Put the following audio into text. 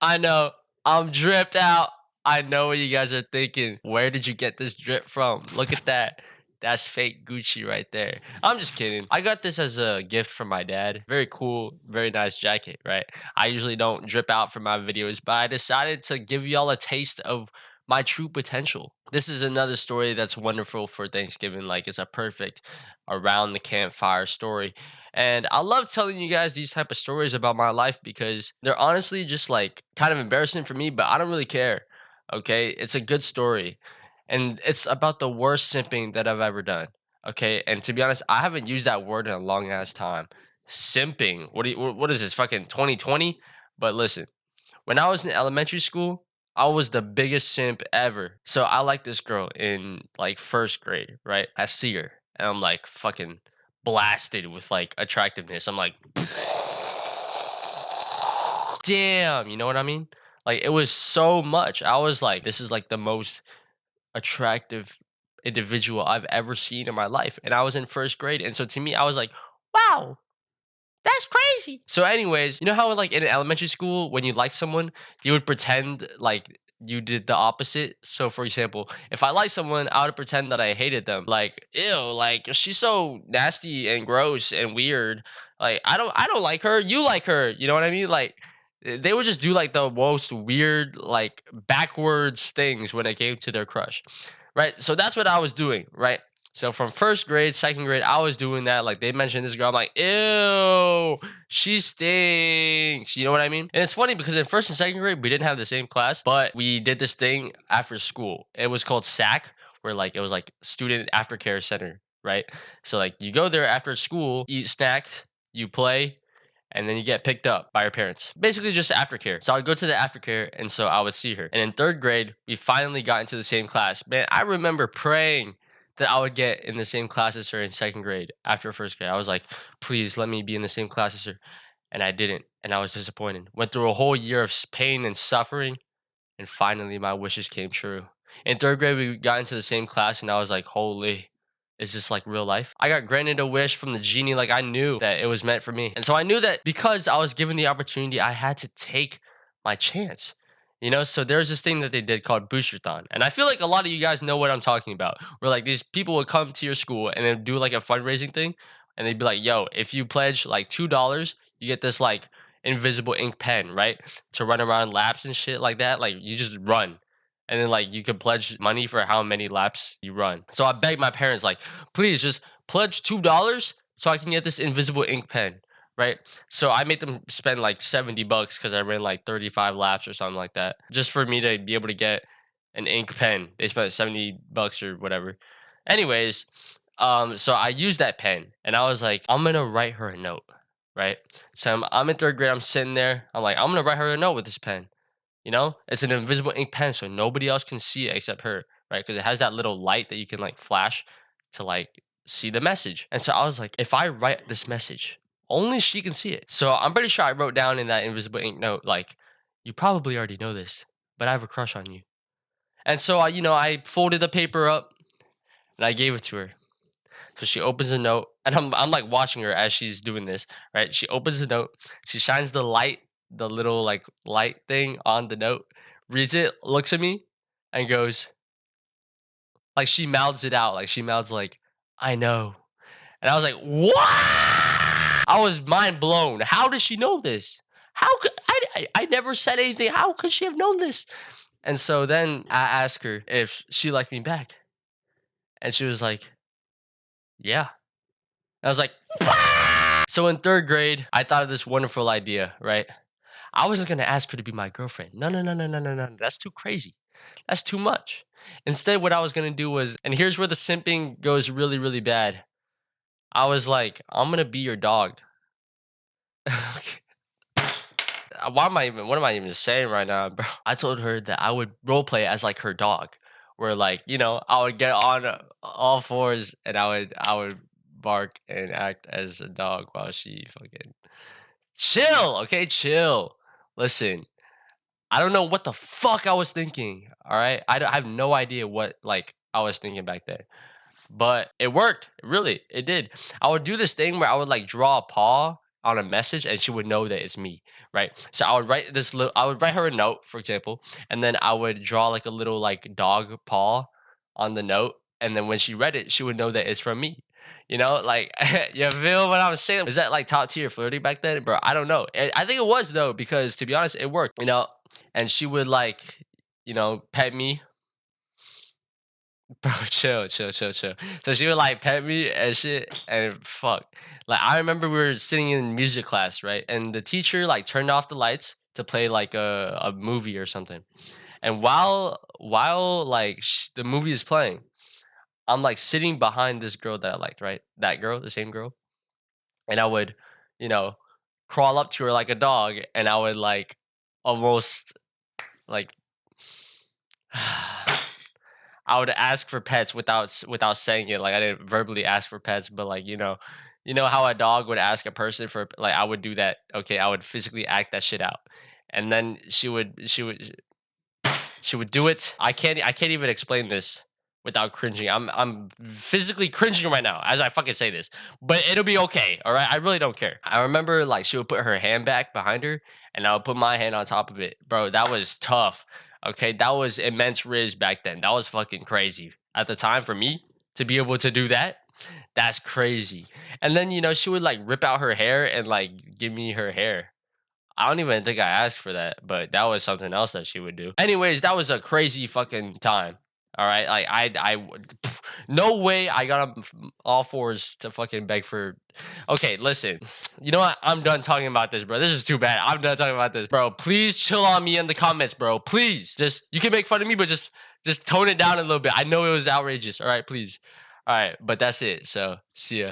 I know. I'm dripped out. I know what you guys are thinking. Where did you get this drip from? Look at that. That's fake Gucci right there. I'm just kidding. I got this as a gift from my dad. Very cool, very nice jacket, right? I usually don't drip out for my videos, but I decided to give y'all a taste of my true potential. This is another story that's wonderful for Thanksgiving. Like, it's a perfect around the campfire story. And I love telling you guys these type of stories about my life because they're honestly just like kind of embarrassing for me, but I don't really care. Okay? It's a good story. And it's about the worst simping that I've ever done. Okay? And to be honest, I haven't used that word in a long ass time. Simping. What is this fucking 2020? But listen, when I was in elementary school, I was the biggest simp ever. So I like this girl in like first grade, right? I see her and I'm like fucking blasted with like attractiveness. I'm like, damn, you know what I mean? Like it was so much. I was like, this is like the most attractive individual I've ever seen in my life. And I was in first grade. And so to me, I was like, wow, that's crazy. So, anyways, you know how like in elementary school, when you like someone, you would pretend like you did the opposite. So, for example, if I like someone, I would pretend that I hated them. Like, ew, like she's so nasty and gross and weird. Like, I don't like her. You like her. You know what I mean? Like, they would just do like the most weird, like backwards things when it came to their crush, right? So that's what I was doing, right? So from first grade, second grade, I was doing that. Like they mentioned this girl, I'm like, ew, she stinks. You know what I mean? And it's funny because in first and second grade, we didn't have the same class, but we did this thing after school. It was called SAC, where like it was like student aftercare center, right? So like you go there after school, eat snacks, you play, and then you get picked up by your parents. Basically just aftercare. So I'd go to the aftercare and so I would see her. And in third grade, we finally got into the same class. Man, I remember praying that I would get in the same class as her in second grade after first grade. I was like, please let me be in the same class as her. And I didn't. And I was disappointed. Went through a whole year of pain and suffering. And finally, my wishes came true. In third grade, we got into the same class, and I was like, holy, is this like real life? I got granted a wish from the genie, like I knew that it was meant for me. And so I knew that because I was given the opportunity, I had to take my chance. You know, so there's this thing that they did called Boosterthon. And I feel like a lot of you guys know what I'm talking about. Where like these people would come to your school and then do like a fundraising thing. And they'd be like, yo, if you pledge like $2, you get this like invisible ink pen, right? To run around laps and shit like that. Like you just run. And then like you can pledge money for how many laps you run. So I begged my parents, like, please just pledge $2 so I can get this invisible ink pen. Right. So I made them spend like $70 because I ran like 35 laps or something like that. Just for me to be able to get an ink pen. They spent $70 or whatever. Anyways, so I used that pen and I was like, I'm gonna write her a note. Right. So I'm in third grade. I'm sitting there. I'm like, I'm gonna write her a note with this pen. You know, it's an invisible ink pen, so nobody else can see it except her, right? Because it has that little light that you can like flash to like see the message. And so I was like, if I write this message, only she can see it. So I'm pretty sure I wrote down in that invisible ink note, like, you probably already know this, but I have a crush on you. And so I folded the paper up and I gave it to her. So she opens the note, and I'm like watching her as she's doing this, right? She opens the note, she shines the light, the little like light thing on the note, reads it, looks at me, and goes, like she mouths it out, like she mouths like, I know. And I was like, what? I was mind blown. How does she know this? How could I never said anything. How could she have known this? And so then I asked her if she liked me back. And she was like, yeah. I was like, so in third grade, I thought of this wonderful idea, right? I wasn't gonna ask her to be my girlfriend. No, no, no, no, no, no, no. That's too crazy. That's too much. Instead, what I was gonna do was, and here's where the simping goes really, really bad. I was like, I'm gonna be your dog. What am I even saying right now, bro? I told her that I would role play as like her dog, where like I would get on all fours and I would bark and act as a dog while she fucking chill. Okay, chill. Listen, I don't know what the fuck I was thinking. All right, I have no idea what like I was thinking back there, but it worked. Really, it did. I would do this thing where I would like draw a paw on a message, and she would know that it's me, right? So I would write her a note, for example, and then I would draw like a little like dog paw on the note, and then when she read it, she would know that it's from me. Like you feel what I'm saying? Is that like top tier flirting back then, bro? I don't know. I think it was though, because to be honest, it worked. And she would like, pet me. Bro, chill, chill, chill, chill. So she would like pet me and shit, and fuck. Like I remember we were sitting in music class, right? And the teacher like turned off the lights to play like a movie or something. And while like the movie is playing, I'm like sitting behind this girl that I liked, right? That girl, the same girl. And I would, you know, crawl up to her like a dog, and I would like almost like I would ask for pets without saying it. Like I didn't verbally ask for pets, but like how a dog would ask a person for, like I would do that. Okay, I would physically act that shit out, and then she would do it. I can't even explain this without cringing. I'm physically cringing right now as I fucking say this, but it'll be okay. All right, I really don't care. I remember like she would put her hand back behind her, and I would put my hand on top of it. Bro, that was tough. Okay, that was immense riz back then. That was fucking crazy at the time for me to be able to do that. That's crazy. And then she would like rip out her hair and like give me her hair. I don't even think I asked for that, but that was something else that she would do. Anyways, that was a crazy fucking time. All right, like no way I got on all fours to fucking beg for. Okay, listen, you know what? I'm done talking about this, bro. This is too bad. I'm done talking about this, bro. Please chill on me in the comments, bro. Please, just you can make fun of me, but just tone it down a little bit. I know it was outrageous. All right, please. All right, but that's it. So see ya.